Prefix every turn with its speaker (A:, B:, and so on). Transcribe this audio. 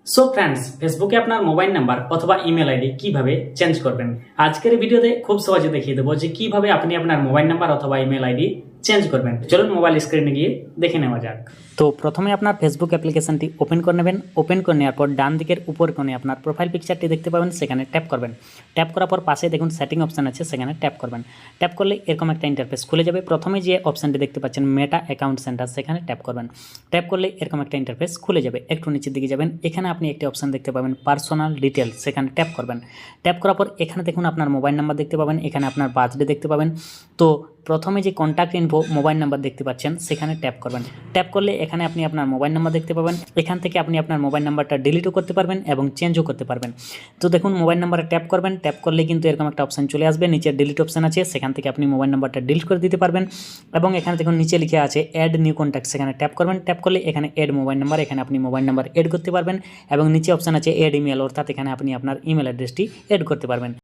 A: So friends, ফেসবুকে আপনার mobile number অথবা ইমেল আইডি কিভাবে চেঞ্জ করবেন আজকের এই ভিডিওতে খুব সহজে দেখিয়ে দেবো যে কিভাবে আপনি আপনার মোবাইল নাম্বার অথবা ইমেল আইডি চেঞ্জ করবেন। চলুন মোবাইল স্ক্রিনে গিয়ে দেখে নেওয়া যাক। তো প্রথমে আপনার ফেসবুক অ্যাপ্লিকেশনটি ওপেন করে নেবেন। ওপেন করে নেওয়ার পর ডান দিকের উপর কোণে আপনার প্রোফাইল পিকচারটি দেখতে পাবেন, সেখানে ট্যাপ করবেন। ট্যাপ করার পর পাশে দেখুন সেটিং অপশন আছে, সেখানে ট্যাপ করবেন। ট্যাপ করলে এরকম একটা ইন্টারফেস খুলে যাবে। প্রথমে যে অপশনটি দেখতে পাচ্ছেন মেটা অ্যাকাউন্ট সেন্টার, সেখানে ট্যাপ করবেন। ট্যাপ করলে এরকম একটা ইন্টারফেস খুলে যাবে। একটু নিচের দিকে যাবেন, এখানে আপনি একটি অপশন দেখতে পাবেন পার্সোনাল ডিটেলস, সেখানে ট্যাপ করবেন। ট্যাপ করার পর এখানে দেখুন আপনার মোবাইল নাম্বার দেখতে পাবেন, এখানে আপনার বার্থডে দেখতে পাবেন। তো প্রথমে যে কন্ট্যাক্ট ইনফো মোবাইল নাম্বার দেখতে পাচ্ছেন, সেখানে ট্যাপ করবেন। ট্যাপ করলে এখানে আপনি আপনার মোবাইল নাম্বার দেখতে পাবেন। এখান থেকে আপনি আপনার মোবাইল নাম্বারটা ডিলিটও করতে পারবেন এবং চেঞ্জও করতে পারবেন। তো দেখুন মোবাইল নাম্বারে ট্যাপ করবেন। ট্যাপ করলে কিন্তু এরকম একটা অপশন চলে আসবে, নিচে ডিলিট অপশন আছে, সেখান থেকে আপনি মোবাইল নাম্বারটা ডিলিট করে দিতে পারবেন। এবং এখানে দেখুন নিচে লিখে আছে অ্যাড নিউ কন্ট্যাক্ট, সেখানে ট্যাপ করবেন। ট্যাপ করলে এখানে অ্যাড মোবাইল নাম্বার, এখানে আপনি মোবাইল নাম্বার এড করতে পারবেন। এবং নিচে অপশন আছে অ্যাড ইমেল, অর্থাৎ এখানে আপনি আপনার ইমেল অ্যাড্রেসটি এড করতে পারবেন।